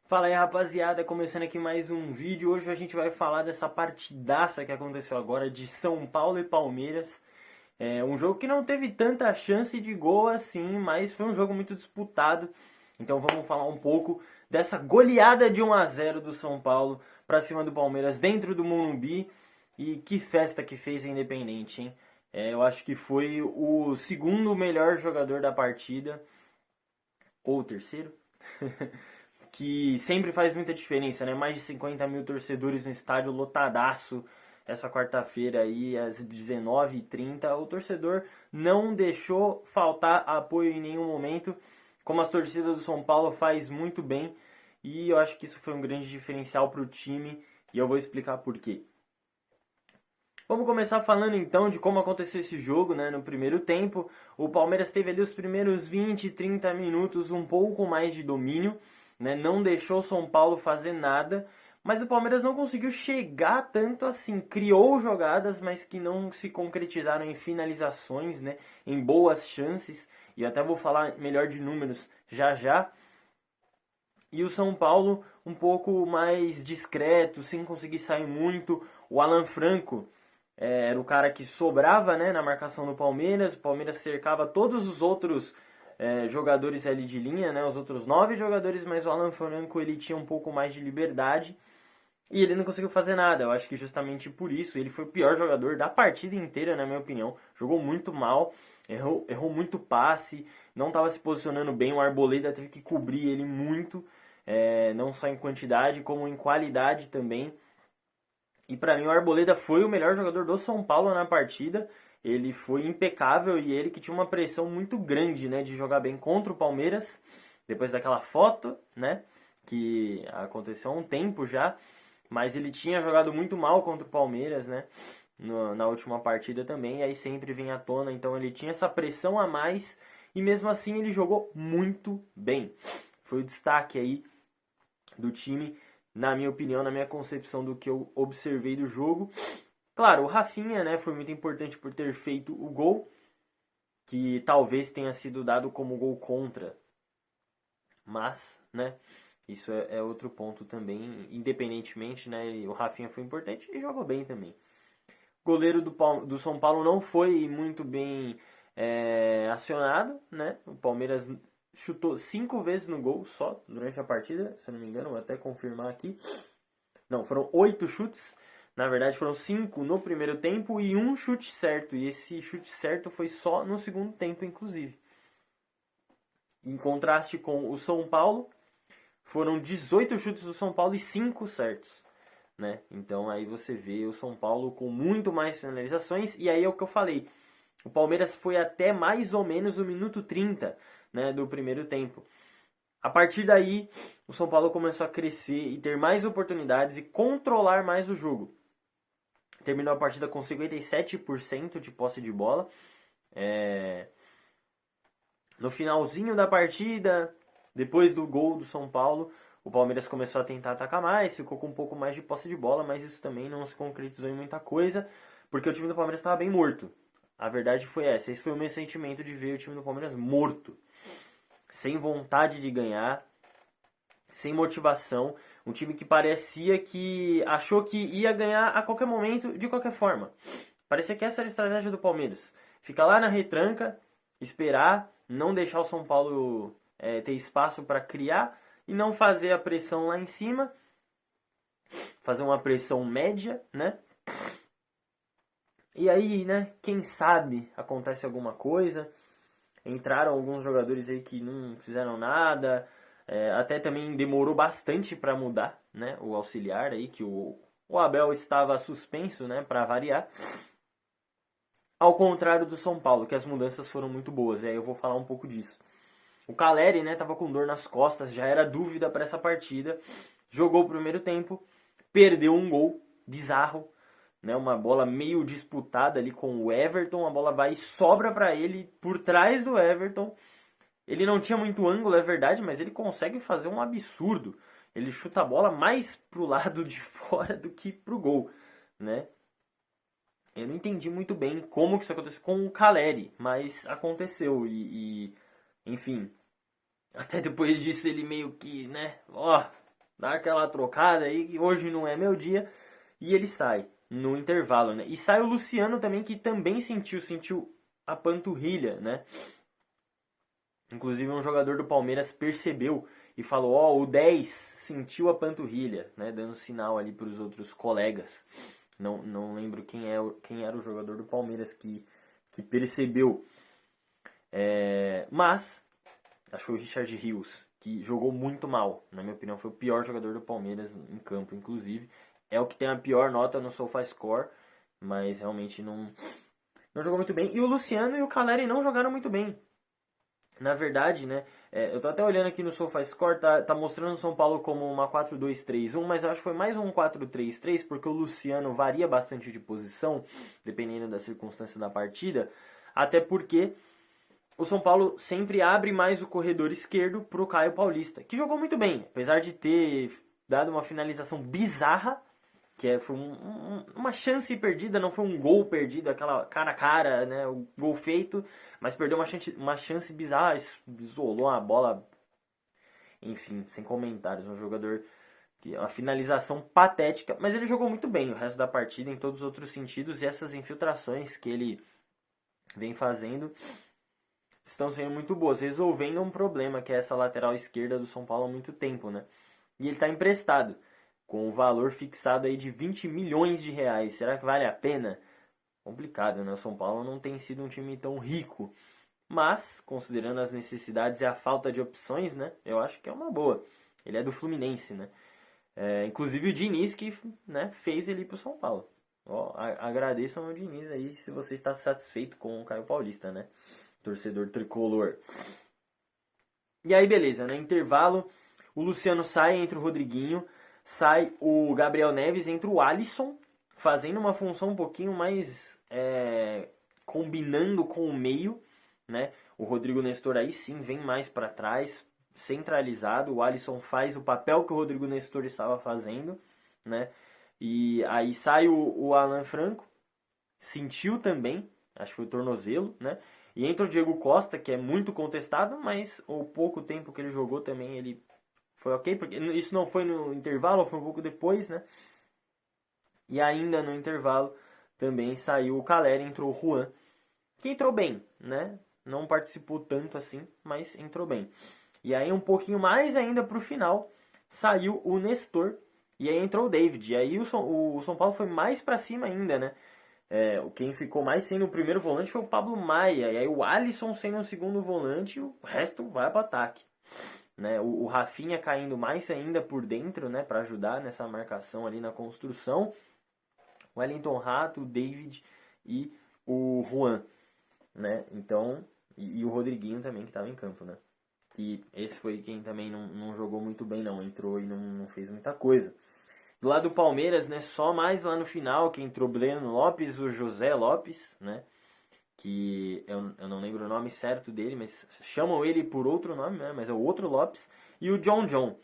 Fala aí, rapaziada, começando aqui mais um vídeo. Hoje a gente vai falar dessa partidaça que aconteceu agora de São Paulo e Palmeiras. É um jogo que não teve tanta chance de gol assim, mas foi um jogo muito disputado. Então vamos falar um pouco dessa goleada de 1-0 do São Paulo para cima do Palmeiras dentro do Morumbi. E que festa que fez a Independente, hein? Eu acho que foi o segundo melhor jogador da partida, ou o terceiro. Que sempre faz muita diferença, né? Mais de 50 mil torcedores no estádio lotadaço essa quarta-feira aí às 19h30. O torcedor não deixou faltar apoio em nenhum momento, como as torcidas do São Paulo faz muito bem. E eu acho que isso foi um grande diferencial para o time e eu vou explicar por quê. Vamos começar falando então de como aconteceu esse jogo, né? No primeiro tempo, o Palmeiras teve ali os primeiros 20, 30 minutos um pouco mais de domínio, né? Não deixou o São Paulo fazer nada, mas o Palmeiras não conseguiu chegar tanto assim. Criou jogadas, mas que não se concretizaram em finalizações, né? Em boas chances. E eu até vou falar melhor de números já já. E o São Paulo um pouco mais discreto, sem conseguir sair muito. O Alan Franco era o cara que sobrava, né, na marcação do Palmeiras. O Palmeiras cercava todos os outros jogadores ali de linha, né, os outros 9 jogadores, mas o Alan Franco ele tinha um pouco mais de liberdade e ele não conseguiu fazer nada. Eu acho que justamente por isso ele foi o pior jogador da partida inteira, na minha opinião. Jogou muito mal, errou muito passe, não estava se posicionando bem. O Arboleda teve que cobrir ele muito, não só em quantidade como em qualidade também. E para mim o Arboleda foi o melhor jogador do São Paulo na partida. Ele foi impecável e ele que tinha uma pressão muito grande, né, de jogar bem contra o Palmeiras, depois daquela foto, né, que aconteceu há um tempo já, mas ele tinha jogado muito mal contra o Palmeiras, né, na última partida também, e aí sempre vem à tona, então ele tinha essa pressão a mais e mesmo assim ele jogou muito bem. Foi o destaque aí do time, na minha opinião, na minha concepção do que eu observei do jogo. Claro, o Rafinha, né, foi muito importante por ter feito o gol, que talvez tenha sido dado como gol contra, mas, né, isso é outro ponto também, independentemente, né, o Rafinha foi importante e jogou bem também. O goleiro do São Paulo não foi muito bem acionado, né, o Palmeiras chutou 5 vezes no gol só durante a partida, se eu não me engano, vou até confirmar aqui. Não, foram 8 chutes. Na verdade, foram 5 no primeiro tempo e um chute certo. E esse chute certo foi só no segundo tempo, inclusive. Em contraste com o São Paulo, foram 18 chutes do São Paulo e 5 certos. Né? Então aí você vê o São Paulo com muito mais finalizações. E aí é o que eu falei. O Palmeiras foi até mais ou menos o minuto 30, né, do primeiro tempo. A partir daí, o São Paulo começou a crescer e ter mais oportunidades e controlar mais o jogo. Terminou a partida com 57% de posse de bola. No finalzinho da partida, depois do gol do São Paulo, o Palmeiras começou a tentar atacar mais, ficou com um pouco mais de posse de bola, mas isso também não se concretizou em muita coisa, porque o time do Palmeiras estava bem morto. A verdade foi essa. Esse foi o meu sentimento de ver o time do Palmeiras morto. Sem vontade de ganhar, sem motivação, um time que parecia que achou que ia ganhar a qualquer momento, de qualquer forma. Parecia que essa era a estratégia do Palmeiras. Ficar lá na retranca, esperar, não deixar o São Paulo ter espaço para criar e não fazer a pressão lá em cima, fazer uma pressão média, né? E aí, né, quem sabe acontece alguma coisa. Entraram alguns jogadores aí que não fizeram nada, até também demorou bastante para mudar, né, o auxiliar aí, que o Abel estava suspenso, né, para variar. Ao contrário do São Paulo, que as mudanças foram muito boas, e aí eu vou falar um pouco disso. O Caleri, né, tava com dor nas costas, já era dúvida para essa partida. Jogou o primeiro tempo, perdeu um gol bizarro, né, uma bola meio disputada ali com o Everton, a bola vai e sobra para ele por trás do Everton. Ele não tinha muito ângulo, é verdade, mas ele consegue fazer um absurdo. Ele chuta a bola mais pro lado de fora do que pro gol, né? Eu não entendi muito bem como que isso aconteceu com o Caleri, mas aconteceu enfim, até depois disso ele meio que, né, dá aquela trocada aí, que hoje não é meu dia, e ele sai no intervalo, né? E sai o Luciano também, que também sentiu a panturrilha, né? Inclusive um jogador do Palmeiras percebeu e falou, ó, o 10 sentiu a panturrilha, né? Dando sinal ali para os outros colegas. Não lembro quem era o jogador do Palmeiras que percebeu. Mas, acho que foi o Richard Rios, que jogou muito mal. Na minha opinião, foi o pior jogador do Palmeiras em campo, inclusive. É o que tem a pior nota no SofaScore, mas realmente não jogou muito bem. E o Luciano e o Caleri não jogaram muito bem. Na verdade, né, eu tô até olhando aqui no SofaScore, tá mostrando o São Paulo como uma 4-2-3-1, mas eu acho que foi mais um 4-3-3, porque o Luciano varia bastante de posição, dependendo da circunstância da partida, até porque o São Paulo sempre abre mais o corredor esquerdo pro Caio Paulista, que jogou muito bem, apesar de ter dado uma finalização bizarra, foi uma chance perdida, não foi um gol perdido, aquela cara a cara, né, o gol feito, mas perdeu uma chance bizarra, isolou a bola, enfim, sem comentários, um jogador que uma finalização patética, mas ele jogou muito bem o resto da partida em todos os outros sentidos, e essas infiltrações que ele vem fazendo estão sendo muito boas, resolvendo um problema que é essa lateral esquerda do São Paulo há muito tempo, né? E ele está emprestado, com o valor fixado aí de 20 milhões de reais. Será que vale a pena? Complicado, né? O São Paulo não tem sido um time tão rico. Mas, considerando as necessidades e a falta de opções, né? Eu acho que é uma boa. Ele é do Fluminense, né? Inclusive o Diniz que, né, fez ele ir pro São Paulo. Ó, agradeço ao Diniz aí se você está satisfeito com o Caio Paulista, né? Torcedor tricolor. E aí, beleza, né? Intervalo, o Luciano sai, entra o Rodriguinho, sai o Gabriel Neves, entra o Alisson, fazendo uma função um pouquinho mais combinando com o meio, né? O Rodrigo Nestor aí sim vem mais para trás, centralizado. O Alisson faz o papel que o Rodrigo Nestor estava fazendo, né? E aí sai o Alan Franco, sentiu também, acho que foi o tornozelo, né? E entra o Diego Costa, que é muito contestado, mas o pouco tempo que ele jogou também ele foi ok, porque isso não foi no intervalo, foi um pouco depois, né? E ainda no intervalo também saiu o Caleri, entrou o Juan, que entrou bem, né? Não participou tanto assim, mas entrou bem. E aí um pouquinho mais ainda pro final, saiu o Nestor, e aí entrou o David. E aí o São Paulo foi mais para cima ainda, né? Quem ficou mais sendo o primeiro volante foi o Pablo Maia. E aí o Alisson sendo o segundo volante e o resto vai para o ataque. Né? O Rafinha caindo mais ainda por dentro, né? Para ajudar nessa marcação ali na construção. O Wellington Rato, o David e o Juan. Né? Então, e o Rodriguinho também que estava em campo. Né? Que esse foi quem também não jogou muito bem, não. Entrou e não fez muita coisa. Do lado do Palmeiras, né, só mais lá no final que entrou Breno Lopes, o José Lopes, né, que eu não lembro o nome certo dele, mas chamam ele por outro nome, né, mas é o outro Lopes, e o John,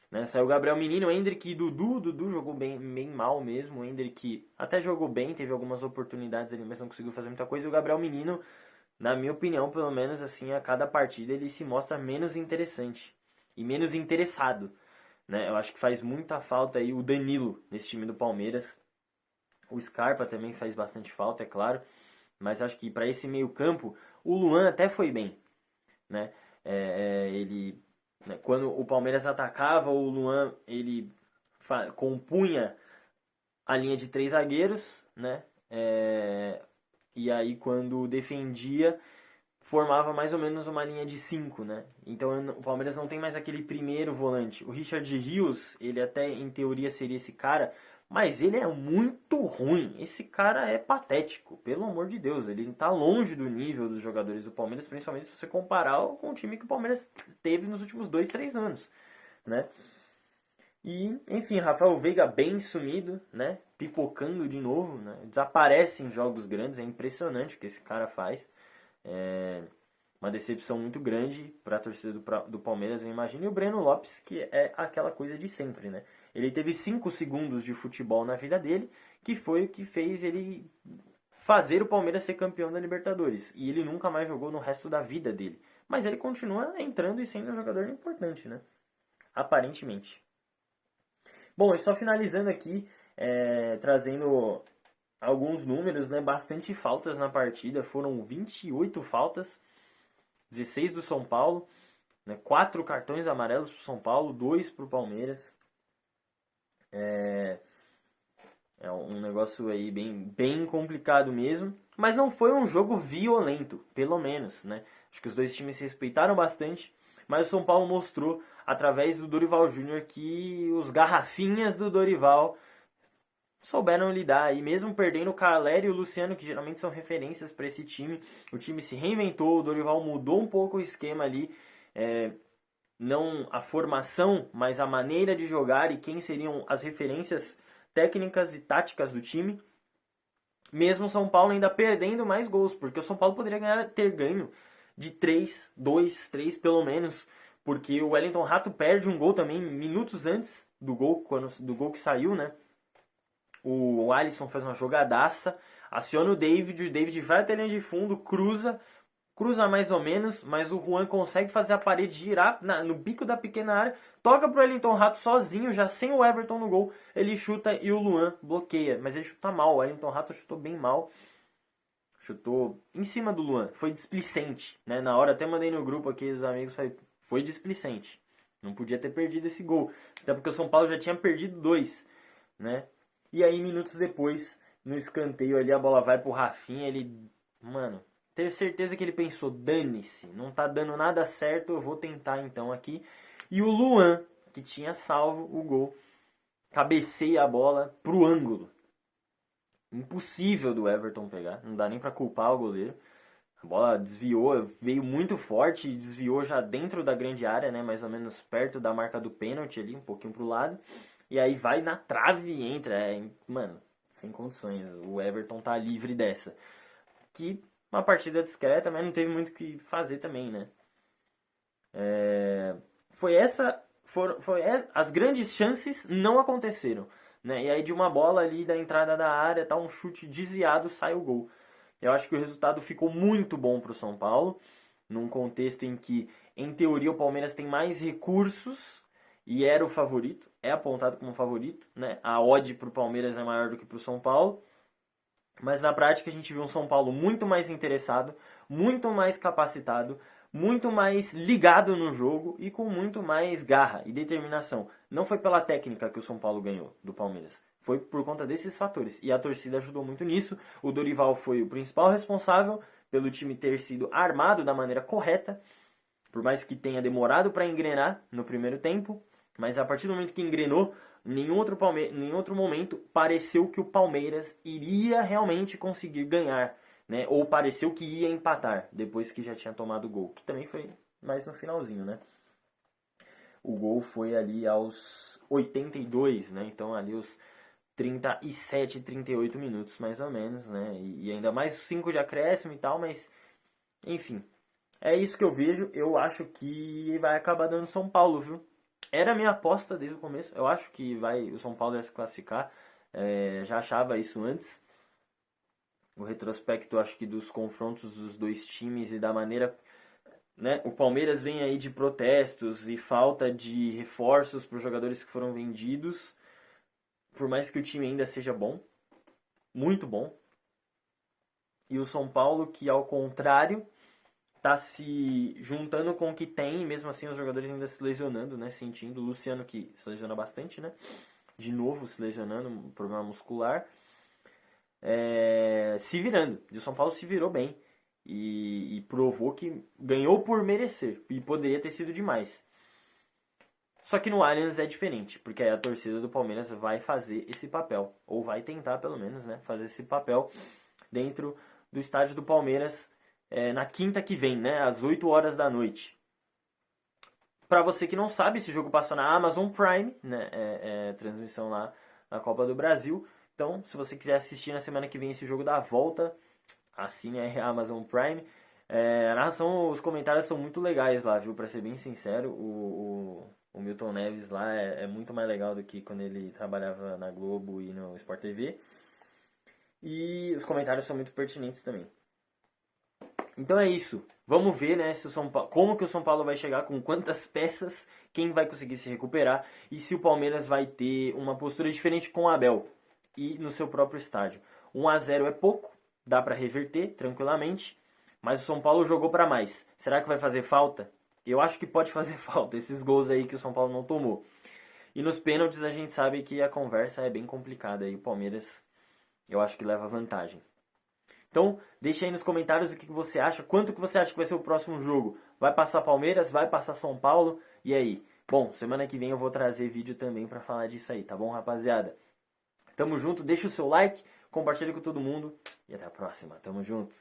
né, saiu o Gabriel Menino, o Hendrick e Dudu jogou bem mal mesmo, o Hendrick até jogou bem, teve algumas oportunidades ali, mas não conseguiu fazer muita coisa, e o Gabriel Menino, na minha opinião, pelo menos assim, a cada partida ele se mostra menos interessante e menos interessado. Né? Eu acho que faz muita falta aí o Danilo nesse time do Palmeiras. O Scarpa também faz bastante falta, é claro. Mas acho que para esse meio campo, o Luan até foi bem. Né? Ele, né, quando o Palmeiras atacava, o Luan ele compunha a linha de três zagueiros. Né? E aí quando defendia, formava mais ou menos uma linha de 5, né? Então o Palmeiras não tem mais aquele primeiro volante. O Richard Rios, ele até em teoria seria esse cara, mas ele é muito ruim. Esse cara é patético, pelo amor de Deus. Ele está longe do nível dos jogadores do Palmeiras, principalmente se você comparar com o time que o Palmeiras teve nos últimos 2, 3 anos, né? E, enfim, Rafael Veiga bem sumido, né? Pipocando de novo, né? Desaparece em jogos grandes, é impressionante o que esse cara faz. Uma decepção muito grande para a torcida do Palmeiras, eu imagino. E o Breno Lopes, que é aquela coisa de sempre, né? Ele teve 5 segundos de futebol na vida dele, que foi o que fez ele fazer o Palmeiras ser campeão da Libertadores. E ele nunca mais jogou no resto da vida dele. Mas ele continua entrando e sendo um jogador importante, né? Aparentemente. Bom, e só finalizando aqui, trazendo alguns números, né? Bastante faltas na partida, foram 28 faltas, 16 do São Paulo, né? 4 cartões amarelos para o São Paulo, 2 para o Palmeiras. É um negócio aí bem complicado mesmo. Mas não foi um jogo violento, pelo menos, né? Acho que os dois times se respeitaram bastante. Mas o São Paulo mostrou, através do Dorival Júnior, que os garrafinhas do Dorival souberam lidar. E mesmo perdendo o Caleri e o Luciano, que geralmente são referências para esse time, o time se reinventou, o Dorival mudou um pouco o esquema ali. Não a formação, mas a maneira de jogar e quem seriam as referências técnicas e táticas do time. Mesmo o São Paulo ainda perdendo mais gols, porque o São Paulo poderia ter ganho de 3, 2, 3 pelo menos, porque o Wellington Rato perde um gol também minutos antes do gol, do gol que saiu, né? O Alisson faz uma jogadaça, aciona o David vai até a linha de fundo, cruza mais ou menos, mas o Juan consegue fazer a parede girar no bico da pequena área, toca pro Wellington Rato sozinho, já sem o Everton no gol, ele chuta e o Luan bloqueia, mas ele chuta mal, o Wellington Rato chutou bem mal, chutou em cima do Luan, foi displicente, né? Na hora até mandei no grupo aqui dos amigos, foi displicente, não podia ter perdido esse gol, até porque o São Paulo já tinha perdido 2, né? E aí minutos depois, no escanteio ali, a bola vai pro Rafinha, mano, ter certeza que ele pensou, dane-se, não tá dando nada certo, eu vou tentar então aqui. E o Luan, que tinha salvo o gol, cabeceia a bola pro ângulo. Impossível do Everton pegar, não dá nem pra culpar o goleiro. A bola desviou, veio muito forte e desviou já dentro da grande área, né, mais ou menos perto da marca do pênalti ali, um pouquinho pro lado. E aí vai na trave e entra. Mano, sem condições. O Everton tá livre dessa. Que uma partida discreta, mas não teve muito o que fazer também, né? As grandes chances não aconteceram, né? E aí de uma bola ali da entrada da área, tá um chute desviado, sai o gol. Eu acho que o resultado ficou muito bom pro São Paulo, num contexto em que, em teoria, o Palmeiras tem mais recursos e era o favorito, é apontado como favorito, né? A odd pro Palmeiras é maior do que pro São Paulo. Mas na prática a gente viu um São Paulo muito mais interessado, muito mais capacitado, muito mais ligado no jogo e com muito mais garra e determinação. Não foi pela técnica que o São Paulo ganhou do Palmeiras. Foi por conta desses fatores. E a torcida ajudou muito nisso. O Dorival foi o principal responsável pelo time ter sido armado da maneira correta. Por mais que tenha demorado para engrenar no primeiro tempo. Mas a partir do momento que engrenou, em nenhum outro momento pareceu que o Palmeiras iria realmente conseguir ganhar, né? Ou pareceu que ia empatar depois que já tinha tomado o gol, que também foi mais no finalzinho, né? O gol foi ali aos 82, né? Então ali os 37, 38 minutos mais ou menos, né? E ainda mais 5 de acréscimo e tal, mas enfim. É isso que eu vejo, eu acho que vai acabar dando São Paulo, viu? Era a minha aposta desde o começo. Eu acho que o São Paulo vai se classificar. Já achava isso antes. O retrospecto, acho que dos confrontos dos dois times e da maneira, né? O Palmeiras vem aí de protestos e falta de reforços para os jogadores que foram vendidos. Por mais que o time ainda seja bom, muito bom. E o São Paulo, que ao contrário, tá se juntando com o que tem, mesmo assim os jogadores ainda se lesionando, né? Sentindo. O Luciano que se lesiona bastante, né? De novo se lesionando, um problema muscular. Se virando. E o São Paulo se virou bem. E provou que ganhou por merecer. E poderia ter sido demais. Só que no Allianz é diferente, porque aí a torcida do Palmeiras vai fazer esse papel. Ou vai tentar, pelo menos, né? Fazer esse papel dentro do estádio do Palmeiras na quinta que vem, né? Às 8 horas da noite. Para você que não sabe, esse jogo passa na Amazon Prime, né? Transmissão lá na Copa do Brasil. Então, se você quiser assistir na semana que vem esse jogo da volta, assine a Amazon Prime. A narração, os comentários são muito legais lá, viu? Pra ser bem sincero, o Milton Neves lá é muito mais legal do que quando ele trabalhava na Globo e no Sport TV. E os comentários são muito pertinentes também. Então é isso. Vamos ver, né, se como que o São Paulo vai chegar, com quantas peças quem vai conseguir se recuperar e se o Palmeiras vai ter uma postura diferente com o Abel e no seu próprio estádio. 1-0 é pouco, dá para reverter tranquilamente, mas o São Paulo jogou para mais. Será que vai fazer falta? Eu acho que pode fazer falta esses gols aí que o São Paulo não tomou. E nos pênaltis a gente sabe que a conversa é bem complicada e o Palmeiras eu acho que leva vantagem. Então, deixa aí nos comentários o que você acha, quanto que você acha que vai ser o próximo jogo. Vai passar Palmeiras, vai passar São Paulo, e aí? Bom, semana que vem eu vou trazer vídeo também pra falar disso aí, tá bom, rapaziada? Tamo junto, deixa o seu like, compartilha com todo mundo e até a próxima. Tamo junto.